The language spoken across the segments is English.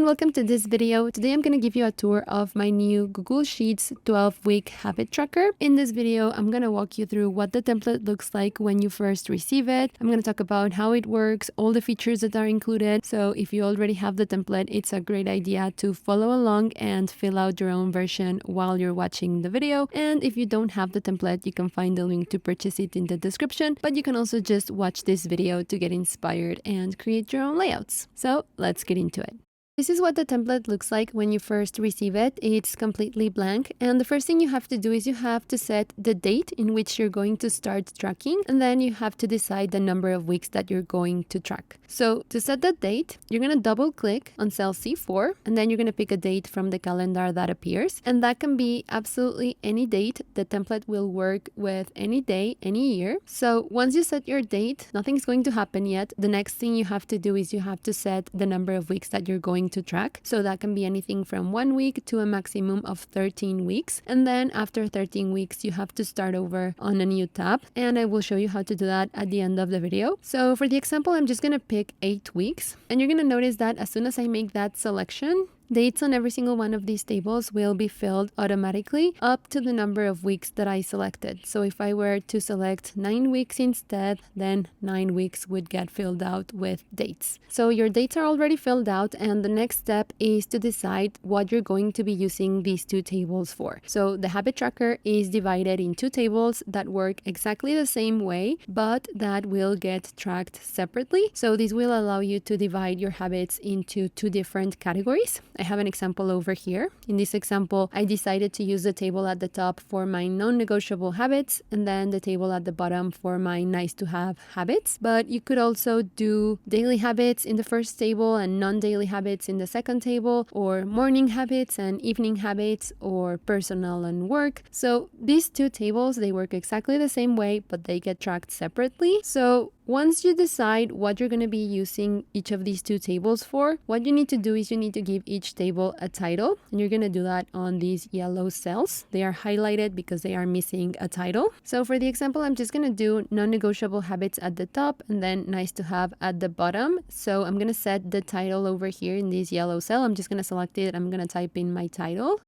welcome to this video. Today I'm going to give you a tour of my new Google Sheets 12-week habit tracker. In this video, I'm going to walk you through what the template looks like when you first receive it. I'm going to talk about how it works, all the features that are included. So if you already have the template, it's a great idea to follow along and fill out your own version while you're watching the video. And if you don't have the template, you can find the link to purchase it in the description, but you can also just watch this video to get inspired and create your own layouts. So let's get into it. This is what the template looks like when you first receive it. It's completely blank. And the first thing you have to do is you have to set the date in which you're going to start tracking. And then you have to decide the number of weeks that you're going to track. So to set the date, you're going to double click on cell C4, and then you're going to pick a date from the calendar that appears. And that can be absolutely any date. The template will work with any day, any year. So once you set your date, nothing's going to happen yet. The next thing you have to do is you have to set the number of weeks that you're going to track. So that can be anything from 1 week to a maximum of 13 weeks. And then after 13 weeks, you have to start over on a new tab. And I will show you how to do that at the end of the video. So for the example, I'm just going to pick 8 weeks. And you're going to notice that as soon as I make that selection, dates on every single one of these tables will be filled automatically up to the number of weeks that I selected. So if I were to select 9 weeks instead, then 9 weeks would get filled out with dates. So your dates are already filled out, and the next step is to decide what you're going to be using these two tables for. So the habit tracker is divided in two tables that work exactly the same way, but that will get tracked separately. So this will allow you to divide your habits into two different categories. I have an example over here. In this example, I decided to use the table at the top for my non-negotiable habits and then the table at the bottom for my nice-to-have habits. But you could also do daily habits in the first table and non-daily habits in the second table, or morning habits and evening habits, or personal and work. So these two tables, they work exactly the same way, but they get tracked separately. So once you decide what you're going to be using each of these two tables for, what you need to do is you need to give each table a title, and you're going to do that on these yellow cells. They are highlighted because they are missing a title. So for the example, I'm just going to do non-negotiable habits at the top and then nice to have at the bottom. So I'm going to set the title over here in this yellow cell. I'm just going to select it. I'm going to type in my title.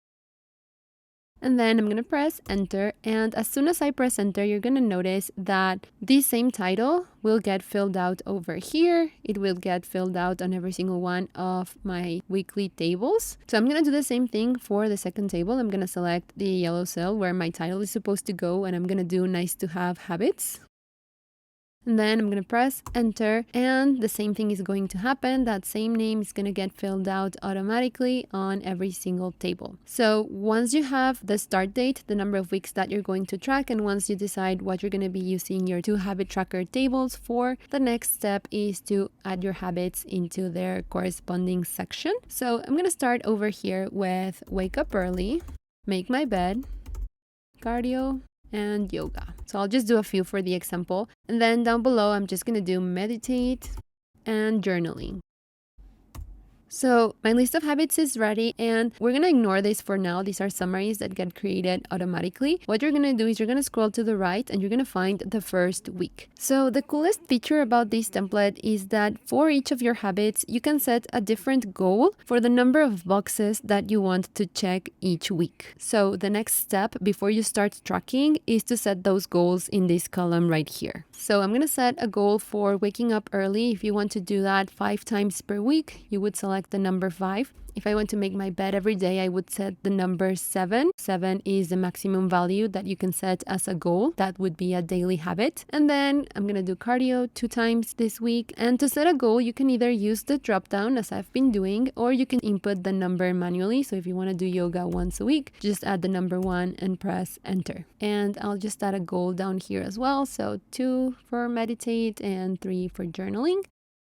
And then I'm going to press enter, and as soon as I press enter, you're going to notice that this same title will get filled out over here. It will get filled out on every single one of my weekly tables. So I'm going to do the same thing for the second table. I'm going to select the yellow cell where my title is supposed to go, and I'm going to do nice to have habits. And then I'm going to press enter, and the same thing is going to happen. That same name is going to get filled out automatically on every single table. So once you have the start date, the number of weeks that you're going to track, and once you decide what you're going to be using your two habit tracker tables for, the next step is to add your habits into their corresponding section. So I'm going to start over here with wake up early, make my bed, cardio, and yoga. So I'll just do a few for the example. And then down below, I'm just going to do meditate and journaling. So my list of habits is ready, and we're going to ignore this for now. These are summaries that get created automatically. What you're going to do is you're going to scroll to the right, and you're going to find the first week. So the coolest feature about this template is that for each of your habits, you can set a different goal for the number of boxes that you want to check each week. So the next step before you start tracking is to set those goals in this column right here. So I'm going to set a goal for waking up early. If you want to do that 5 times per week, you would select the number 5. If I want to make my bed every day, I would set the number 7. 7 is the maximum value that you can set as a goal. That would be a daily habit. And then I'm going to do cardio 2 times this week. And to set a goal, you can either use the drop down as I've been doing, or you can input the number manually. So if you want to do yoga once a week, just add the number 1 and press enter. And I'll just add a goal down here as well. So 2 for meditate and 3 for journaling.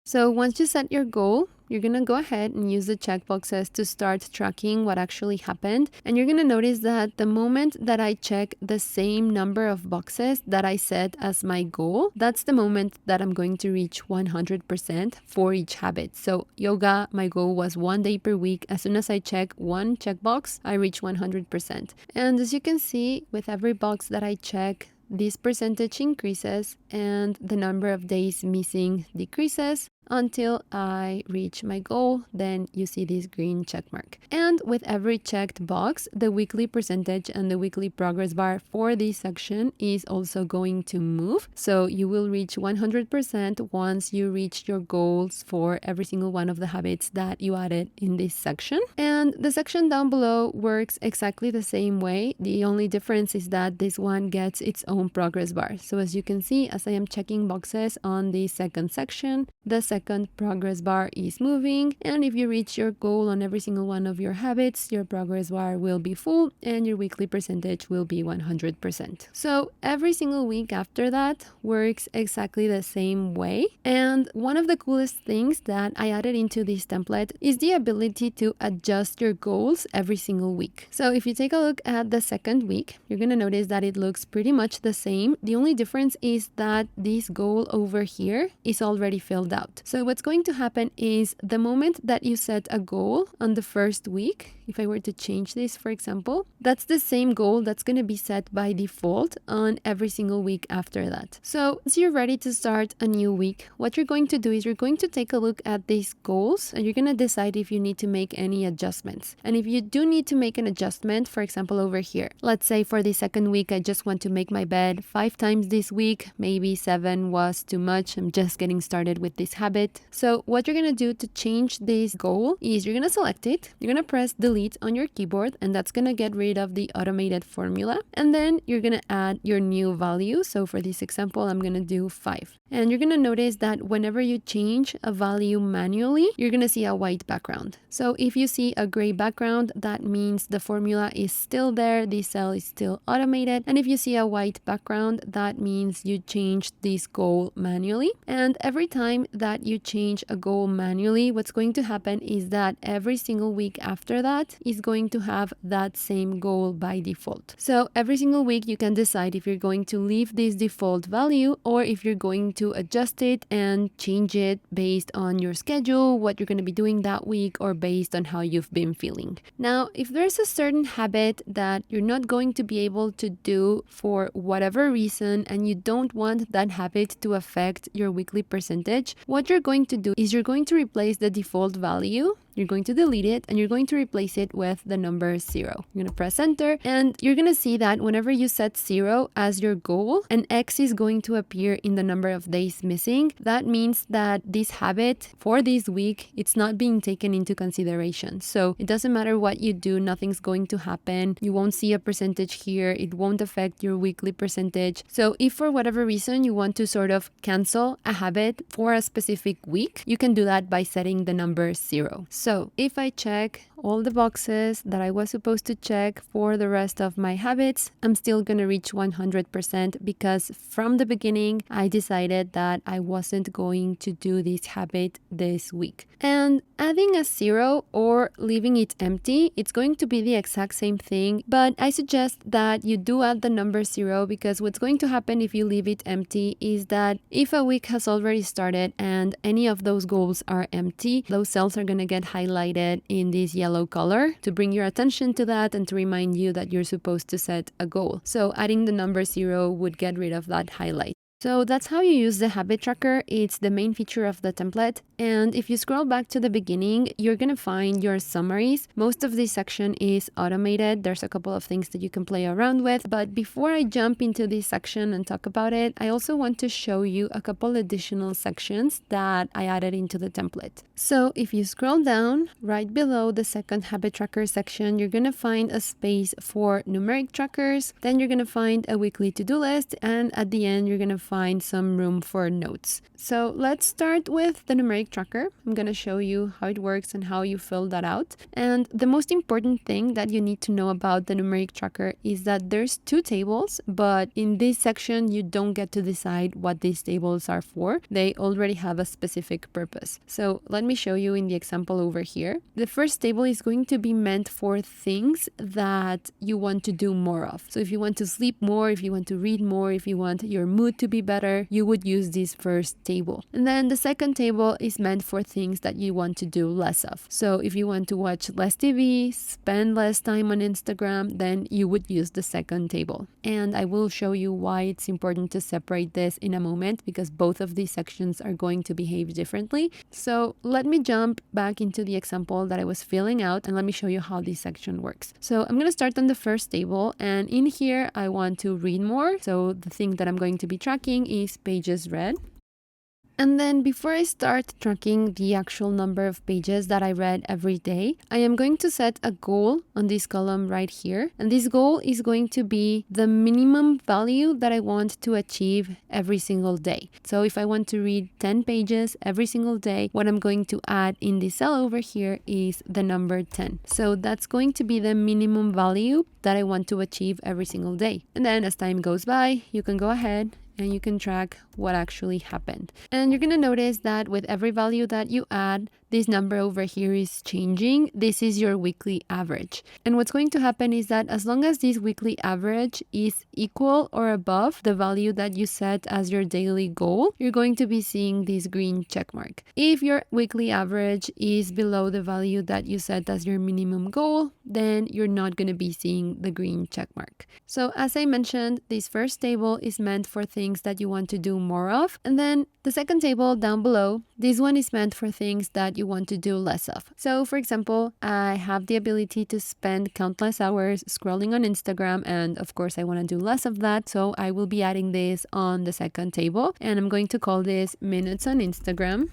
So once you set your goal, you're going to go ahead and use the checkboxes to start tracking what actually happened. And you're going to notice that the moment that I check the same number of boxes that I set as my goal, that's the moment that I'm going to reach 100% for each habit. So yoga, my goal was 1 day per week. As soon as I check one checkbox, I reach 100%. And as you can see, with every box that I check, this percentage increases and the number of days missing decreases until I reach my goal. Then you see this green check mark. And with every checked box, the weekly percentage and the weekly progress bar for this section is also going to move. So you will reach 100% once you reach your goals for every single one of the habits that you added in this section. And the section down below works exactly the same way. The only difference is that this one gets its own progress bar. So as you can see, as I am checking boxes on the second section, the second progress bar is moving. And if you reach your goal on every single one of your habits, your progress bar will be full and your weekly percentage will be 100%. So every single week after that works exactly the same way. And one of the coolest things that I added into this template is the ability to adjust your goals every single week. So if you take a look at the second week, you're going to notice that it looks pretty much the same. The only difference is that this goal over here is already filled out. So what's going to happen is the moment that you set a goal on the first week, if I were to change this, for example, that's the same goal that's going to be set by default on every single week after that. So once you're ready to start a new week, what you're going to do is you're going to take a look at these goals and you're going to decide if you need to make any adjustments. And if you do need to make an adjustment, for example, over here, let's say for the second week, I just want to make my bed 5 times this week. Maybe 7 was too much. I'm just getting started with this habit. So what you're going to do to change this goal is you're going to select it. You're going to press delete on your keyboard, and that's going to get rid of the automated formula. And then you're going to add your new value. So for this example, I'm going to do 5. And you're going to notice that whenever you change a value manually, you're going to see a white background. So if you see a gray background, that means the formula is still there. This cell is still automated. And if you see a white background, that means you changed this goal manually. And every time that you change a goal manually, what's going to happen is that every single week after that is going to have that same goal by default. So every single week you can decide if you're going to leave this default value or if you're going to adjust it and change it based on your schedule, what you're going to be doing that week, or based on how you've been feeling. Now, if there's a certain habit that you're not going to be able to do for whatever reason and you don't want that habit to affect your weekly percentage, what you're going to do is you're going to replace the default value. You're going to delete it and you're going to replace it with the number 0. You're going to press enter and you're going to see that whenever you set 0 as your goal, an X is going to appear in the number of days missing. That means that this habit for this week, it's not being taken into consideration. So it doesn't matter what you do, nothing's going to happen. You won't see a percentage here. It won't affect your weekly percentage. So if for whatever reason you want to sort of cancel a habit for a specific week, you can do that by setting the number 0. So if I check all the boxes that I was supposed to check for the rest of my habits, I'm still going to reach 100% because from the beginning, I decided that I wasn't going to do this habit this week. And adding a 0 or leaving it empty, it's going to be the exact same thing, but I suggest that you do add the number 0 because what's going to happen if you leave it empty is that if a week has already started and any of those goals are empty, those cells are going to get highlighted in this yellow color to bring your attention to that and to remind you that you're supposed to set a goal. So adding the number 0 would get rid of that highlight. So that's how you use the habit tracker. It's the main feature of the template. And if you scroll back to the beginning, you're going to find your summaries. Most of this section is automated. There's a couple of things that you can play around with. But before I jump into this section and talk about it, I also want to show you a couple additional sections that I added into the template. So if you scroll down right below the second habit tracker section, you're going to find a space for numeric trackers. Then you're going to find a weekly to-do list. And at the end, you're going to find some room for notes. So let's start with the numeric tracker. I'm going to show you how it works and how you fill that out. And the most important thing that you need to know about the numeric tracker is that there's 2 tables, but in this section, you don't get to decide what these tables are for. They already have a specific purpose. So let me show you in the example over here. The first table is going to be meant for things that you want to do more of. So if you want to sleep more, if you want to read more, if you want your mood to be better, you would use this first table. And then the second table is meant for things that you want to do less of. So if you want to watch less TV, spend less time on Instagram, then you would use the second table. And I will show you why it's important to separate this in a moment, because both of these sections are going to behave differently. So let me jump back into the example that I was filling out and let me show you how this section works. So I'm going to start on the first table, and in here I want to read more. So the thing that I'm going to be tracking is pages read. And then before I start tracking the actual number of pages that I read every day, I am going to set a goal on this column right here. And this goal is going to be the minimum value that I want to achieve every single day. So if I want to read 10 pages every single day, what I'm going to add in this cell over here is the number 10. So that's going to be the minimum value that I want to achieve every single day. And then as time goes by, you can go ahead and you can track what actually happened. And you're going to notice that with every value that you add, this number over here is changing. This is your weekly average. And what's going to happen is that as long as this weekly average is equal or above the value that you set as your daily goal, you're going to be seeing this green check mark. If your weekly average is below the value that you set as your minimum goal, then you're not going to be seeing the green check mark. So as I mentioned, this first table is meant for things that you want to do more of. And then the second table down below, this one is meant for things that you want to do less of. So for example, I have the ability to spend countless hours scrolling on Instagram, and of course I want to do less of that. So I will be adding this on the second table, and I'm going to call this minutes on Instagram.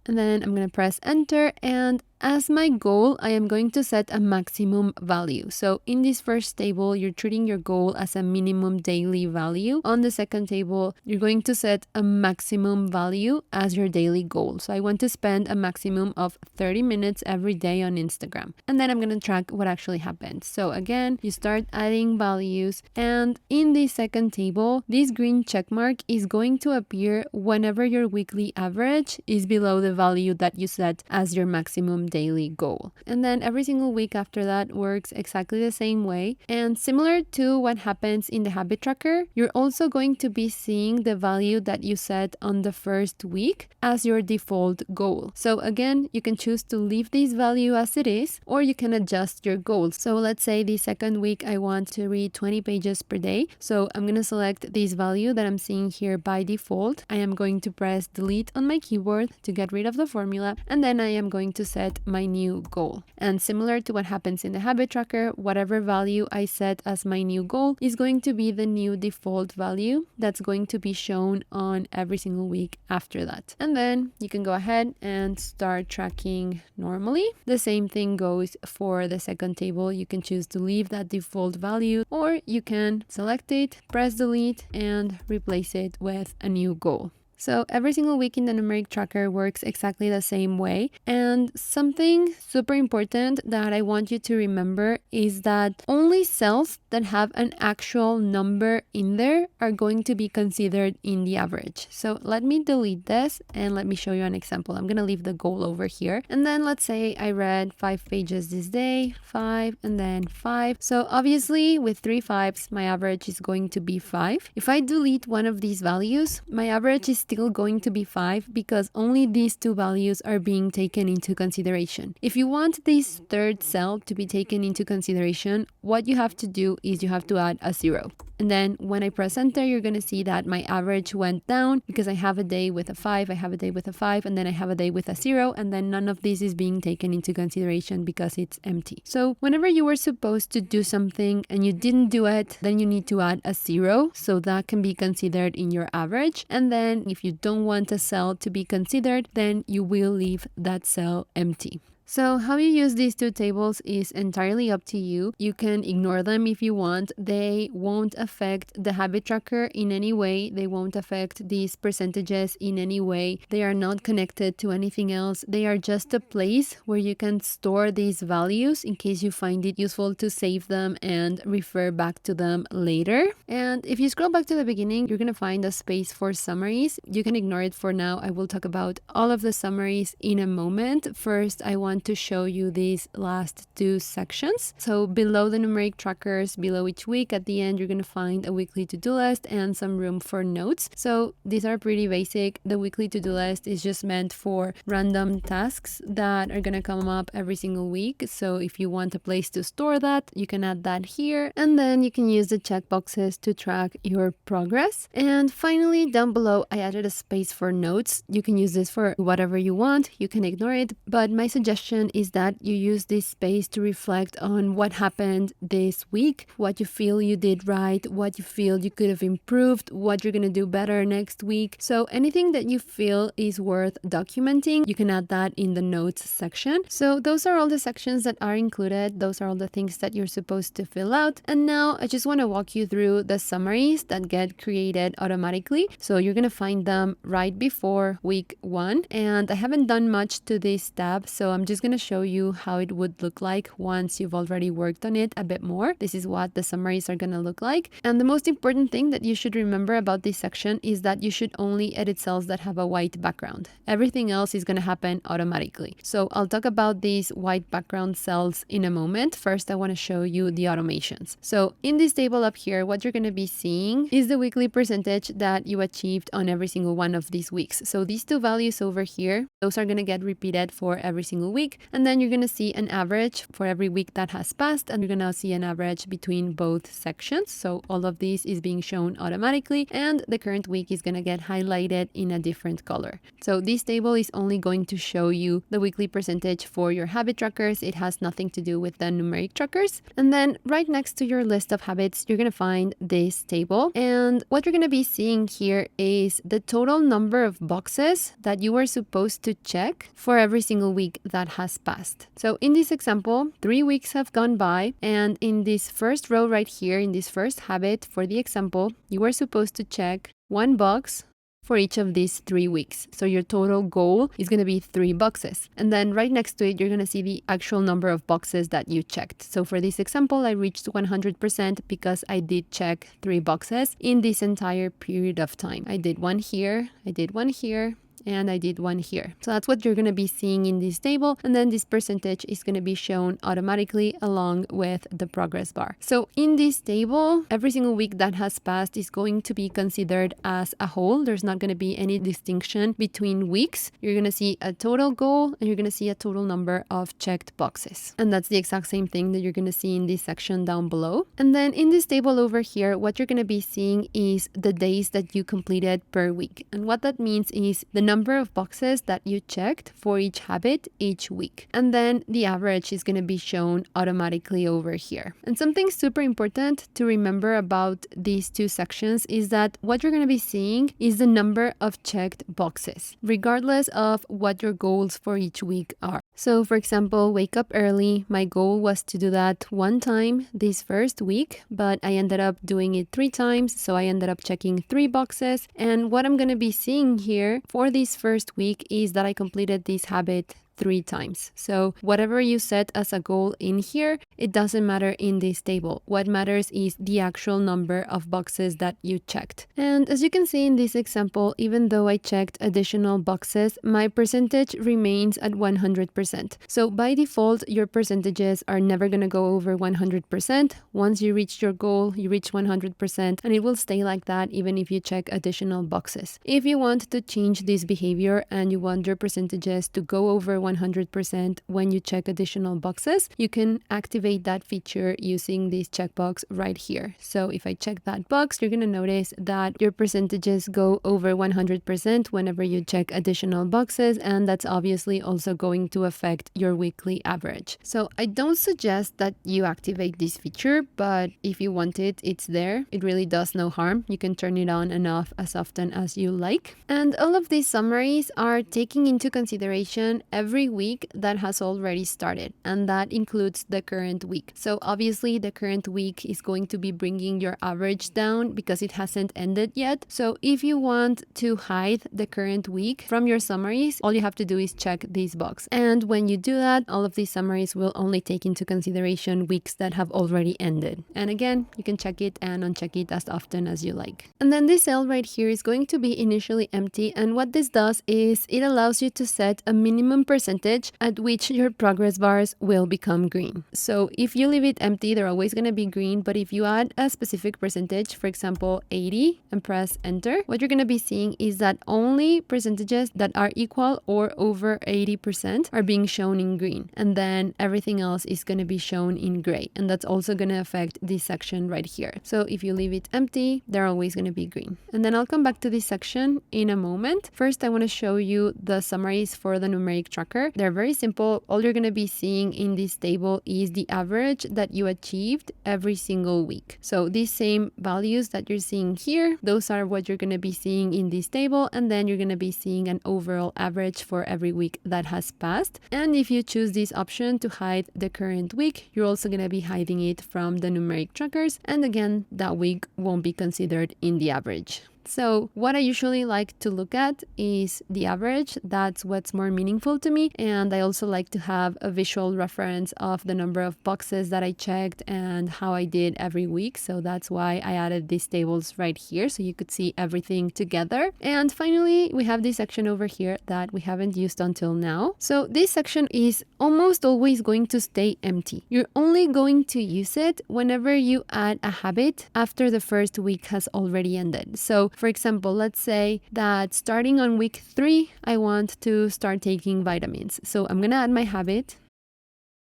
And then I'm going to press enter, and as my goal, I am going to set a maximum value. So in this first table, you're treating your goal as a minimum daily value. On the second table, you're going to set a maximum value as your daily goal. So I want to spend a maximum of 30 minutes every day on Instagram. And then I'm going to track what actually happened. So again, you start adding values, and in the second table, this green check mark is going to appear whenever your weekly average is below the value that you set as your maximum daily goal. And then every single week after that works exactly the same way. And similar to what happens in the habit tracker, you're also going to be seeing the value that you set on the first week as your default goal. So again, you can choose to leave this value as it is, or you can adjust your goals. So let's say the second week I want to read 20 pages per day. So I'm going to select this value that I'm seeing here by default. I am going to press delete on my keyboard to get rid of the formula, and then I am going to set my new goal. And similar to what happens in the habit tracker, whatever value I set as my new goal is going to be the new default value that's going to be shown on every single week after that. And then you can go ahead and start tracking normally. The same thing goes for the second table. You can choose to leave that default value, or you can select it, press delete, and replace it with a new goal. So every single week in the Numeric Tracker works exactly the same way. And something super important that I want you to remember is that only cells that have an actual number in there are going to be considered in the average. So let me delete this and let me show you an example. I'm going to leave the goal over here. And then let's say I read 5 pages this day, 5, and then 5. So obviously with 3 5s, my average is going to be 5. If I delete one of these values, my average is still going to be 5 because only these 2 values are being taken into consideration. If you want this third cell to be taken into consideration, what you have to do is you have to add a 0. And then when I press enter, you're going to see that my average went down because I have a day with a 5, I have a day with a 5, and then I have a day with a 0, and then none of this is being taken into consideration because it's empty. So whenever you were supposed to do something and you didn't do it, then you need to add a 0, so that can be considered in your average. And then if you don't want a cell to be considered, then you will leave that cell empty. So how you use these 2 tables is entirely up to you. You can ignore them if you want. They won't affect the habit tracker in any way. They won't affect these percentages in any way. They are not connected to anything else. They are just a place where you can store these values in case you find it useful to save them and refer back to them later. And if you scroll back to the beginning, you're going to find a space for summaries. You can ignore it for now. I will talk about all of the summaries in a moment. First, I want want to show you these last two sections. So below the numeric trackers, below each week, at the end, you're going to find a weekly to-do list and some room for notes. So these are pretty basic. The weekly to-do list is just meant for random tasks that are going to come up every single week. So if you want a place to store that, you can add that here. And then you can use the checkboxes to track your progress. And finally, down below, I added a space for notes. You can use this for whatever you want. You can ignore it. But my suggestion is that you use this space to reflect on what happened this week, what you feel you did right, what you feel you could have improved, what you're going to do better next week. So anything that you feel is worth documenting, you can add that in the notes section. So those are all the sections that are included. Those are all the things that you're supposed to fill out. And now I just want to walk you through the summaries that get created automatically. So you're going to find them right before week 1. And I haven't done much to this tab, so I'm just going to show you how it would look like once you've already worked on it a bit more. This is what the summaries are going to look like. And the most important thing that you should remember about this section is that you should only edit cells that have a white background. Everything else is going to happen automatically. So I'll talk about these white background cells in a moment. First, I want to show you the automations. So in this table up here, what you're going to be seeing is the weekly percentage that you achieved on every single one of these weeks. So these two values over here, those are going to get repeated for every single week. And then you're going to see an average for every week that has passed. And you're going to see an average between both sections. So all of this is being shown automatically. And the current week is going to get highlighted in a different color. So this table is only going to show you the weekly percentage for your habit trackers. It has nothing to do with the numeric trackers. And then right next to your list of habits, you're going to find this table. And what you're going to be seeing here is the total number of boxes that you are supposed to check for every single week that has passed. So in this example, 3 weeks have gone by. And in this first row right here, in this first habit for the example, you are supposed to check 1 box for each of these 3 weeks. So your total goal is going to be 3 boxes. And then right next to it, you're going to see the actual number of boxes that you checked. So for this example, I reached 100% because I did check 3 boxes in this entire period of time. I did one here, I did one here, and I did one here. So that's what you're going to be seeing in this table. And then this percentage is going to be shown automatically along with the progress bar. So in this table, every single week that has passed is going to be considered as a whole. There's not going to be any distinction between weeks. You're going to see a total goal and you're going to see a total number of checked boxes. And that's the exact same thing that you're going to see in this section down below. And then in this table over here, what you're going to be seeing is the days that you completed per week. And what that means is the number of boxes that you checked for each habit each week. And then the average is going to be shown automatically over here. And something super important to remember about these two sections is that what you're going to be seeing is the number of checked boxes, regardless of what your goals for each week are. So for example, wake up early. My goal was to do that 1 time this first week, but I ended up doing it 3 times. So I ended up checking 3 boxes. And what I'm going to be seeing here for this first week is that I completed this habit 3 times. So whatever you set as a goal in here, it doesn't matter in this table. What matters is the actual number of boxes that you checked. And as you can see in this example, even though I checked additional boxes, my percentage remains at 100%. So by default, your percentages are never going to go over 100%. Once you reach your goal, you reach 100%, and it will stay like that even if you check additional boxes. If you want to change this behavior and you want your percentages to go over 100% when you check additional boxes, you can activate that feature using this checkbox right here. So if I check that box, you're going to notice that your percentages go over 100% whenever you check additional boxes, and that's obviously also going to affect your weekly average. So I don't suggest that you activate this feature, but if you want it, it's there. It really does no harm. You can turn it on and off as often as you like. And all of these summaries are taking into consideration every week that has already started, and that includes the current week. So obviously the current week is going to be bringing your average down because it hasn't ended yet. So if you want to hide the current week from your summaries, all you have to do is check this box. And when you do that, all of these summaries will only take into consideration weeks that have already ended. And again, you can check it and uncheck it as often as you like. And then this cell right here is going to be initially empty. And what this does is it allows you to set a minimum percentage percentage at which your progress bars will become green. So if you leave it empty, they're always going to be green, but if you add a specific percentage, for example 80, and press enter, what you're going to be seeing is that only percentages that are equal or over 80% are being shown in green, and then everything else is going to be shown in gray, and that's also going to affect this section right here. So if you leave it empty, they're always going to be green. And then I'll come back to this section in a moment. First, I want to show you the summaries for the numeric tracker. They're very simple. All you're going to be seeing in this table is the average that you achieved every single week. So these same values that you're seeing here, those are what you're going to be seeing in this table, and then you're going to be seeing an overall average for every week that has passed. And if you choose this option to hide the current week, you're also going to be hiding it from the numeric trackers, and again, that week won't be considered in the average. So what I usually like to look at is the average. That's what's more meaningful to me. And I also like to have a visual reference of the number of boxes that I checked and how I did every week. So that's why I added these tables right here, so you could see everything together. And finally, we have this section over here that we haven't used until now. So this section is almost always going to stay empty. You're only going to use it whenever you add a habit after the first week has already ended. So for example, let's say that starting on week 3, I want to start taking vitamins. So I'm going to add my habit.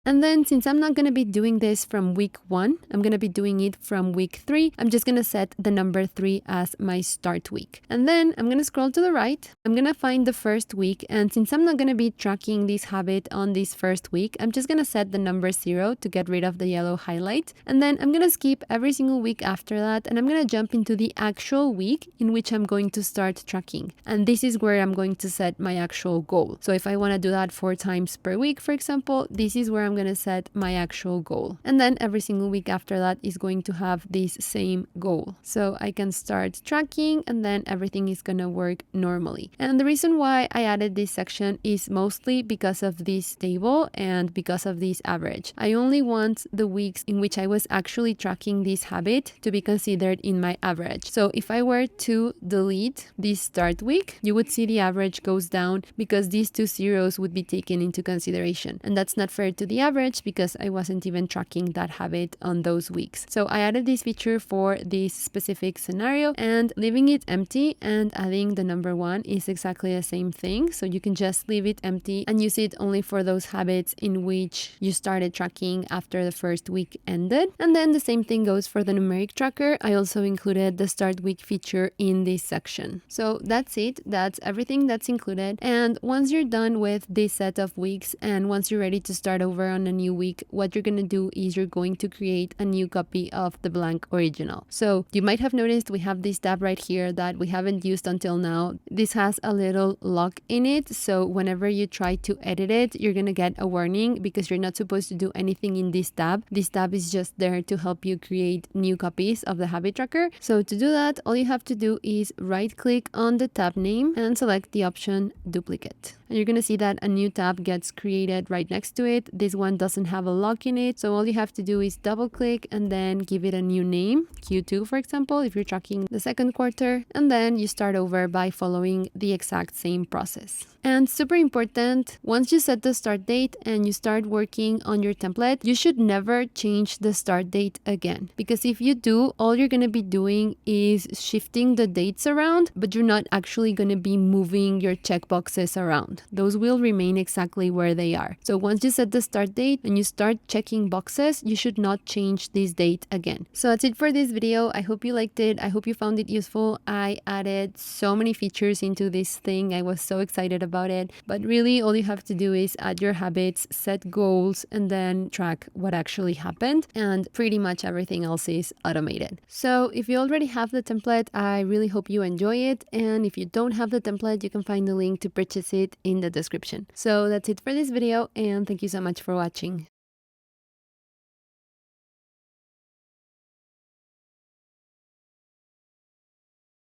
And then since I'm not going to be doing this from week 1, I'm going to be doing it from week 3. I'm just going to set the number 3 as my start week. And then I'm going to scroll to the right. I'm going to find the first week. And since I'm not going to be tracking this habit on this first week, I'm just going to set the number 0 to get rid of the yellow highlight. And then I'm going to skip every single week after that. And I'm going to jump into the actual week in which I'm going to start tracking. And this is where I'm going to set my actual goal. So if I want to do that 4 times per week, for example, this is where I'm going to set my actual goal. And then every single week after that is going to have this same goal. So I can start tracking, and then everything is going to work normally. And the reason why I added this section is mostly because of this table and because of this average. I only want the weeks in which I was actually tracking this habit to be considered in my average. So if I were to delete this start week, you would see the average goes down because these 2 zeros would be taken into consideration. And that's not fair to the average because I wasn't even tracking that habit on those weeks. So I added this feature for this specific scenario, and leaving it empty and adding the number 1 is exactly the same thing. So you can just leave it empty and use it only for those habits in which you started tracking after the first week ended. And then the same thing goes for the numeric tracker. I also included the start week feature in this section. So that's it. That's everything that's included. And once you're done with this set of weeks and once you're ready to start over on a new week, what you're going to do is you're going to create a new copy of the blank original. So you might have noticed we have this tab right here that we haven't used until now. This has a little lock in it. So whenever you try to edit it, you're going to get a warning because you're not supposed to do anything in this tab. This tab is just there to help you create new copies of the habit tracker. So to do that, all you have to do is right click on the tab name and select the option duplicate. And you're going to see that a new tab gets created right next to it. This one doesn't have a lock in it. So all you have to do is double click and then give it a new name, Q2 for example, if you're tracking the second quarter. And then you start over by following the exact same process. And super important, once you set the start date and you start working on your template, you should never change the start date again. Because if you do, all you're going to be doing is shifting the dates around, but you're not actually going to be moving your checkboxes around. Those will remain exactly where they are. So once you set the start date and you start checking boxes, you should not change this date again. So that's it for this video. I hope you liked it. I hope you found it useful. I added so many features into this thing. I was so excited about it, but really all you have to do is add your habits, set goals, and then track what actually happened, and pretty much everything else is automated. So if you already have the template, I really hope you enjoy it, and if you don't have the template, you can find the link to purchase it in the description. So that's it for this video, and thank you so much for watching.